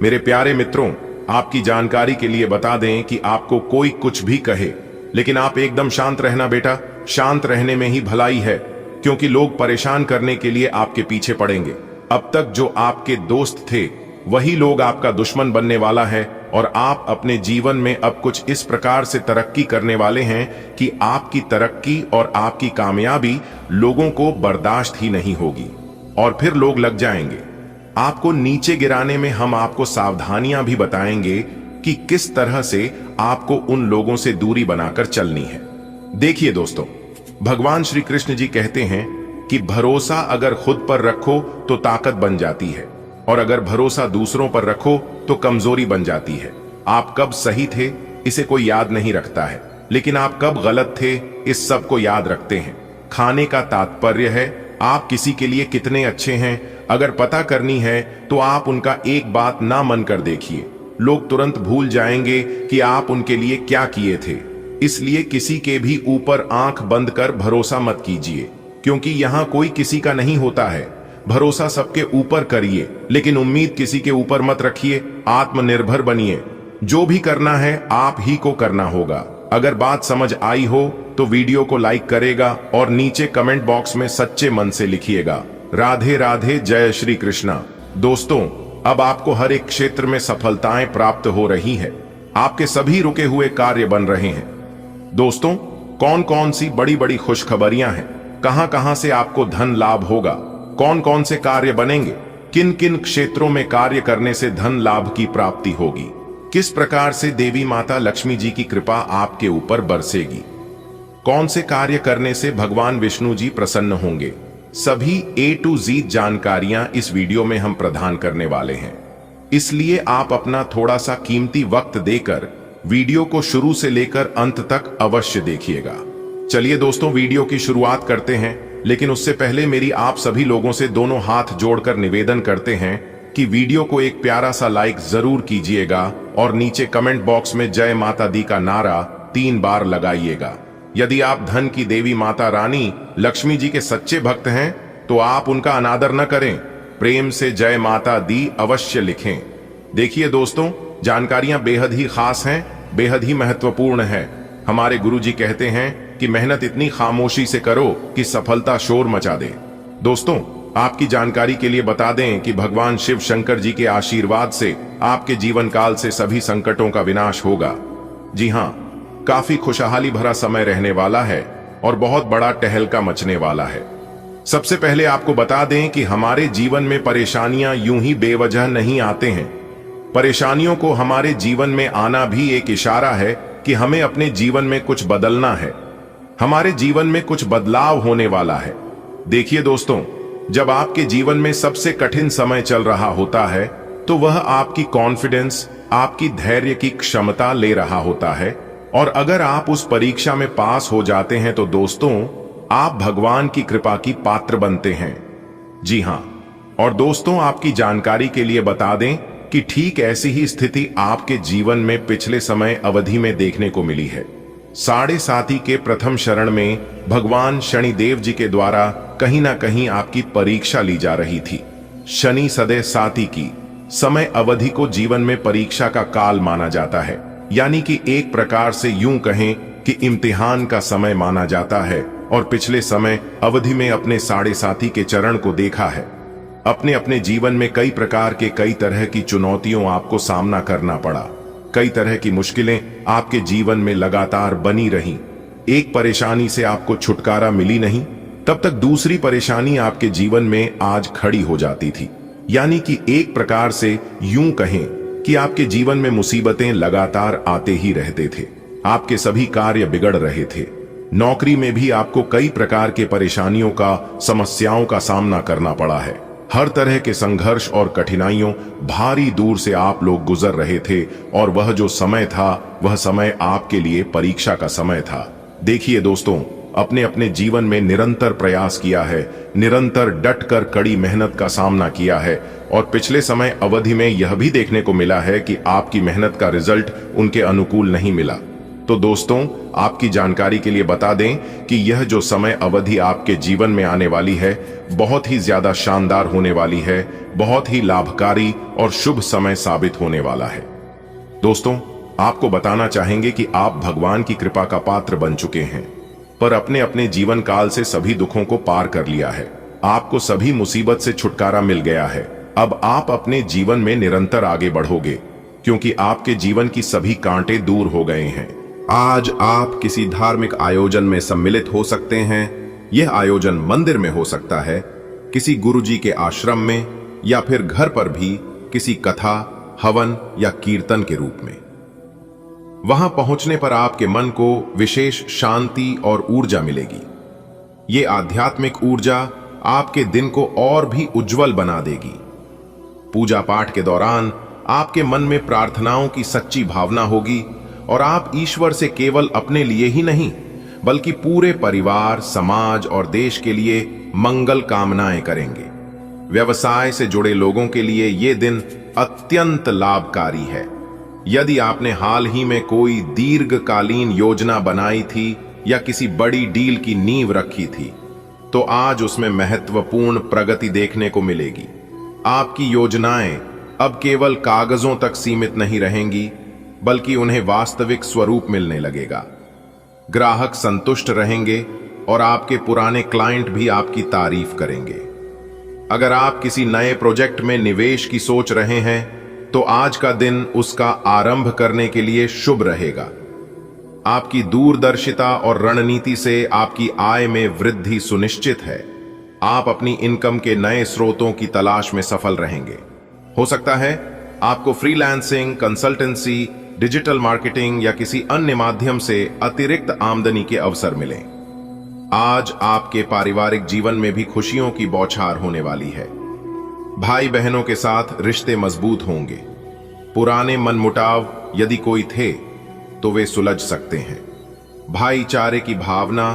मेरे प्यारे मित्रों, आपकी जानकारी के लिए बता दें कि आपको कोई कुछ भी कहे, लेकिन आप एकदम शांत रहना बेटा। शांत रहने में ही भलाई है, क्योंकि लोग परेशान करने के लिए आपके पीछे पड़ेंगे। अब तक जो आपके दोस्त थे वही लोग आपका दुश्मन बनने वाला है और आप अपने जीवन में अब कुछ इस प्रकार से तरक्की करने वाले हैं कि आपकी तरक्की और आपकी कामयाबी लोगों को बर्दाश्त ही नहीं होगी और फिर लोग लग जाएंगे आपको नीचे गिराने में। हम आपको सावधानियां भी बताएंगे कि किस तरह से आपको उन लोगों से दूरी बनाकर चलनी है। देखिए दोस्तों, भगवान श्री कृष्ण जी कहते हैं कि भरोसा अगर खुद पर रखो तो ताकत बन जाती है और अगर भरोसा दूसरों पर रखो तो कमजोरी बन जाती है। आप कब सही थे इसे कोई याद नहीं रखता है, लेकिन आप कब गलत थे इस सब को याद रखते हैं। खाने का तात्पर्य है आप किसी के लिए कितने अच्छे हैं। अगर पता करनी है तो आप उनका एक बात ना मन कर देखिए, लोग तुरंत भूल जाएंगे कि आप उनके लिए क्या किए थे। इसलिए किसी के भी ऊपर आंख बंद कर भरोसा मत कीजिए, क्योंकि यहां कोई किसी का नहीं होता है। भरोसा सबके ऊपर करिए, लेकिन उम्मीद किसी के ऊपर मत रखिए। आत्मनिर्भर बनिए। जो भी करना है आप ही को करना होगा। अगर बात समझ आई हो तो वीडियो को लाइक करेगा और नीचे कमेंट बॉक्स में सच्चे मन से लिखिएगा, राधे राधे, जय श्री कृष्णा। दोस्तों, अब आपको हर एक क्षेत्र में सफलताएं प्राप्त हो रही है। आपके सभी रुके हुए कार्य बन रहे हैं। दोस्तों, कौन कौन सी बड़ी बड़ी खुशखबरियां हैं, कहां कहां से आपको धन लाभ होगा, कौन कौन से कार्य बनेंगे, किन किन क्षेत्रों में कार्य करने से धन लाभ की प्राप्ति होगी, किस प्रकार से देवी माता लक्ष्मी जी की कृपा आपके ऊपर बरसेगी, कौन से कार्य करने से भगवान विष्णु जी प्रसन्न होंगे, सभी A to Z जानकारियां इस वीडियो में हम प्रदान करने वाले हैं। इसलिए आप अपना थोड़ा सा कीमती वक्त देकर वीडियो को शुरू से लेकर अंत तक अवश्य देखिएगा। चलिए दोस्तों, वीडियो की शुरुआत करते हैं, लेकिन उससे पहले मेरी आप सभी लोगों से दोनों हाथ जोड़कर निवेदन करते हैं कि वीडियो को एक प्यारा सा लाइक जरूर कीजिएगा और नीचे कमेंट बॉक्स में जय माता दी का नारा 3 बार लगाइएगा। यदि आप धन की देवी माता रानी लक्ष्मी जी के सच्चे भक्त हैं तो आप उनका अनादर न करें, प्रेम से जय माता दी अवश्य लिखें। देखिए दोस्तों, जानकारियां बेहद ही खास हैं, बेहद ही महत्वपूर्ण है। हमारे गुरुजी कहते हैं कि मेहनत इतनी खामोशी से करो कि सफलता शोर मचा दे। दोस्तों, आपकी जानकारी के लिए बता दें कि भगवान शिव शंकर जी के आशीर्वाद से आपके जीवन काल से सभी संकटों का विनाश होगा। जी हां, काफी खुशहाली भरा समय रहने वाला है और बहुत बड़ा टहलका मचने वाला है। सबसे पहले आपको बता दें कि हमारे जीवन में परेशानियां यूं ही बेवजह नहीं आते हैं। परेशानियों को हमारे जीवन में आना भी एक इशारा है कि हमें अपने जीवन में कुछ बदलना है, हमारे जीवन में कुछ बदलाव होने वाला है। देखिए दोस्तों, जब आपके जीवन में सबसे कठिन समय चल रहा होता है तो वह आपकी कॉन्फिडेंस, आपकी धैर्य की क्षमता ले रहा होता है, और अगर आप उस परीक्षा में पास हो जाते हैं तो दोस्तों आप भगवान की कृपा की पात्र बनते हैं। जी हां, और दोस्तों आपकी जानकारी के लिए बता दें कि ठीक ऐसी ही स्थिति आपके जीवन में पिछले समय अवधि में देखने को मिली है। साढ़े साथी के प्रथम शरण में भगवान शनिदेव जी के द्वारा कहीं ना कहीं आपकी परीक्षा ली जा रही थी। शनि सदैव साथी की समय अवधि को जीवन में परीक्षा का काल माना जाता है, यानी कि एक प्रकार से यूं कहें कि इम्तिहान का समय माना जाता है। और पिछले समय अवधि में अपने साढ़े साथी के चरण को देखा है। अपने अपने जीवन में कई प्रकार के कई तरह की चुनौतियों आपको सामना करना पड़ा। कई तरह की मुश्किलें आपके जीवन में लगातार बनी रहीं। एक परेशानी से आपको छुटकारा मिली नहीं, तब तक दूसरी परेशानी आपके जीवन में आज खड़ी हो जाती थी। यानी कि एक प्रकार से यूं कहें कि आपके जीवन में मुसीबतें लगातार आते ही रहते थे। आपके सभी कार्य बिगड़ रहे थे। नौकरी में भी आपको कई प्रकार के परेशानियों का, समस्याओं का सामना करना पड़ा है। हर तरह के संघर्ष और कठिनाइयों भारी दूर से आप लोग गुजर रहे थे, और वह जो समय था वह समय आपके लिए परीक्षा का समय था। देखिए दोस्तों, अपने अपने जीवन में निरंतर प्रयास किया है, निरंतर डटकर कड़ी मेहनत का सामना किया है, और पिछले समय अवधि में यह भी देखने को मिला है कि आपकी मेहनत का रिजल्ट उनके अनुकूल नहीं मिला। तो दोस्तों, आपकी जानकारी के लिए बता दें कि यह जो समय अवधि आपके जीवन में आने वाली है बहुत ही ज्यादा शानदार होने वाली है, बहुत ही लाभकारी और शुभ समय साबित होने वाला है। दोस्तों, आपको बताना चाहेंगे कि आप भगवान की कृपा का पात्र बन चुके हैं, पर अपने अपने जीवन काल से सभी दुखों को पार कर लिया है। आपको सभी मुसीबत से छुटकारा मिल गया है। अब आप अपने जीवन में निरंतर आगे बढ़ोगे, क्योंकि आपके जीवन की सभी कांटे दूर हो गए हैं। आज आप किसी धार्मिक आयोजन में सम्मिलित हो सकते हैं। यह आयोजन मंदिर में हो सकता है, किसी गुरुजी के आश्रम में, या फिर घर पर भी किसी कथा, हवन या कीर्तन के रूप में। वहां पहुंचने पर आपके मन को विशेष शांति और ऊर्जा मिलेगी। ये आध्यात्मिक ऊर्जा आपके दिन को और भी उज्जवल बना देगी। पूजा पाठ के दौरान आपके मन में प्रार्थनाओं की सच्ची भावना होगी, और आप ईश्वर से केवल अपने लिए ही नहीं बल्कि पूरे परिवार, समाज और देश के लिए मंगल कामनाएं करेंगे। व्यवसाय से जुड़े लोगों के लिए ये दिन अत्यंत लाभकारी है। यदि आपने हाल ही में कोई दीर्घकालीन योजना बनाई थी या किसी बड़ी डील की नींव रखी थी, तो आज उसमें महत्वपूर्ण प्रगति देखने को मिलेगी। आपकी योजनाएं अब केवल कागजों तक सीमित नहीं रहेंगी, बल्कि उन्हें वास्तविक स्वरूप मिलने लगेगा। ग्राहक संतुष्ट रहेंगे और आपके पुराने क्लाइंट भी आपकी तारीफ करेंगे। अगर आप किसी नए प्रोजेक्ट में निवेश की सोच रहे हैं, तो आज का दिन उसका आरंभ करने के लिए शुभ रहेगा। आपकी दूरदर्शिता और रणनीति से आपकी आय में वृद्धि सुनिश्चित है। आप अपनी इनकम के नए स्रोतों की तलाश में सफल रहेंगे। हो सकता है आपको फ्रीलांसिंग, कंसल्टेंसी, डिजिटल मार्केटिंग या किसी अन्य माध्यम से अतिरिक्त आमदनी के अवसर मिलें। आज आपके पारिवारिक जीवन में भी खुशियों की बौछार होने वाली है। भाई बहनों के साथ रिश्ते मजबूत होंगे। पुराने मनमुटाव यदि कोई थे तो वे सुलझ सकते हैं। भाईचारे की भावना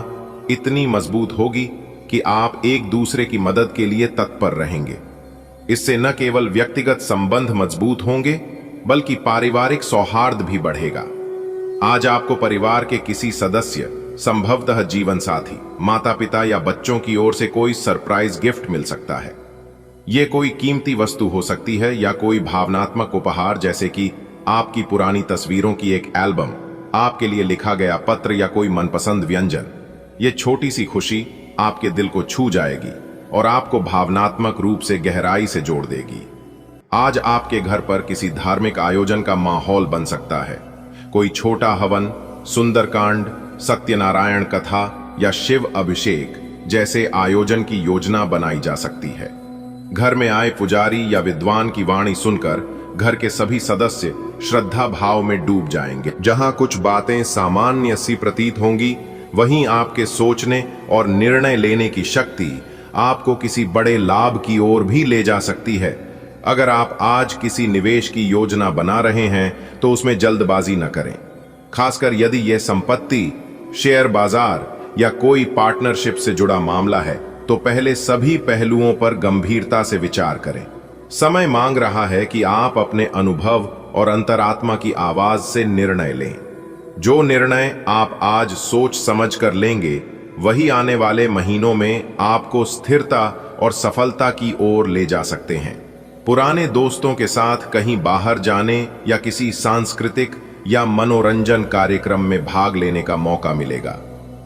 इतनी मजबूत होगी कि आप एक दूसरे की मदद के लिए तत्पर रहेंगे। इससे न केवल व्यक्तिगत संबंध मजबूत होंगे, बल्कि पारिवारिक सौहार्द भी बढ़ेगा। आज आपको परिवार के किसी सदस्य, संभवतः जीवन साथी, माता पिता या बच्चों की ओर से कोई सरप्राइज गिफ्ट मिल सकता है। यह कोई कीमती वस्तु हो सकती है या कोई भावनात्मक उपहार, जैसे कि आपकी पुरानी तस्वीरों की एक एल्बम, आपके लिए लिखा गया पत्र या कोई मनपसंद व्यंजन। यह छोटी सी खुशी आपके दिल को छू जाएगी और आपको भावनात्मक रूप से गहराई से जोड़ देगी। आज आपके घर पर किसी धार्मिक आयोजन का माहौल बन सकता है। कोई छोटा हवन, सुंदरकांड, सत्यनारायण कथा या शिव अभिषेक जैसे आयोजन की योजना बनाई जा सकती है। घर में आए पुजारी या विद्वान की वाणी सुनकर घर के सभी सदस्य श्रद्धा भाव में डूब जाएंगे। जहां कुछ बातें सामान्य सी प्रतीत होंगी, वहीं आपके सोचने और निर्णय लेने की शक्ति आपको किसी बड़े लाभ की ओर भी ले जा सकती है। अगर आप आज किसी निवेश की योजना बना रहे हैं तो उसमें जल्दबाजी न करें, खासकर यदि यह संपत्ति, शेयर बाजार या कोई पार्टनरशिप से जुड़ा मामला है, तो पहले सभी पहलुओं पर गंभीरता से विचार करें। समय मांग रहा है कि आप अपने अनुभव और अंतरात्मा की आवाज से निर्णय लें। जो निर्णय आप आज सोच समझ कर लेंगे, वही आने वाले महीनों में आपको स्थिरता और सफलता की ओर ले जा सकते हैं। पुराने दोस्तों के साथ कहीं बाहर जाने या किसी सांस्कृतिक या मनोरंजन कार्यक्रम में भाग लेने का मौका मिलेगा।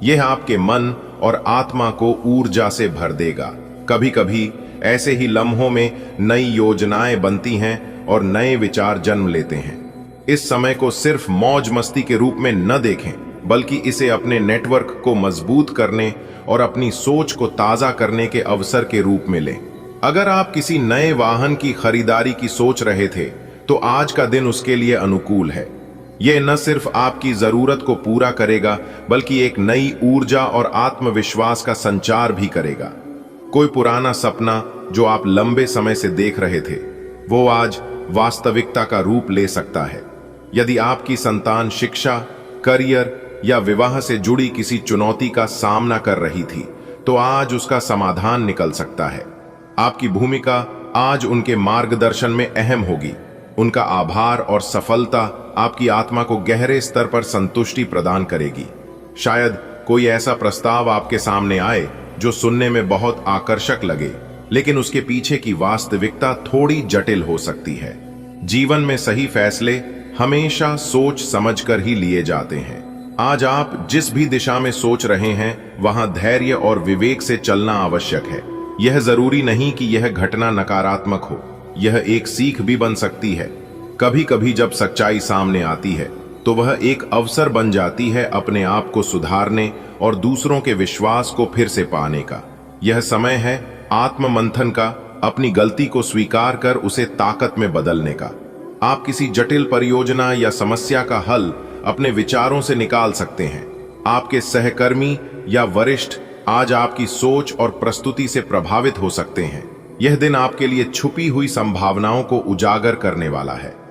यह आपके मन और आत्मा को ऊर्जा से भर देगा। कभी कभी ऐसे ही लम्हों में नई योजनाएं बनती हैं और नए विचार जन्म लेते हैं। इस समय को सिर्फ मौज मस्ती के रूप में न देखें, बल्कि इसे अपने नेटवर्क को मजबूत करने और अपनी सोच को ताजा करने के अवसर के रूप में लें। अगर आप किसी नए वाहन की खरीदारी की सोच रहे थे, तो आज का दिन उसके लिए अनुकूल है। यह न सिर्फ आपकी जरूरत को पूरा करेगा, बल्कि एक नई ऊर्जा और आत्मविश्वास का संचार भी करेगा। कोई पुराना सपना जो आप लंबे समय से देख रहे थे, वो आज वास्तविकता का रूप ले सकता है। यदि आपकी संतान शिक्षा, करियर या विवाह से जुड़ी किसी चुनौती का सामना कर रही थी, तो आज उसका समाधान निकल सकता है। आपकी भूमिका आज उनके मार्गदर्शन में अहम होगी। उनका आभार और सफलता आपकी आत्मा को गहरे स्तर पर संतुष्टि प्रदान करेगी। शायद कोई ऐसा प्रस्ताव आपके सामने आए जो सुनने में बहुत आकर्षक लगे, लेकिन उसके पीछे की वास्तविकता थोड़ी जटिल हो सकती है। जीवन में सही फैसले हमेशा सोच समझकर ही लिए जाते हैं। आज आप जिस भी दिशा में सोच रहे हैं, वहां धैर्य और विवेक से चलना आवश्यक है। यह जरूरी नहीं कि यह घटना नकारात्मक हो, यह एक सीख भी बन सकती है। कभी कभी जब सच्चाई सामने आती है, तो वह एक अवसर बन जाती है अपने आप को सुधारने और दूसरों के विश्वास को फिर से पाने का। यह समय है आत्म मंथन का, अपनी गलती को स्वीकार कर उसे ताकत में बदलने का। आप किसी जटिल परियोजना या समस्या का हल अपने विचारों से निकाल सकते हैं। आपके सहकर्मी या वरिष्ठ आज आपकी सोच और प्रस्तुति से प्रभावित हो सकते हैं। यह दिन आपके लिए छुपी हुई संभावनाओं को उजागर करने वाला है।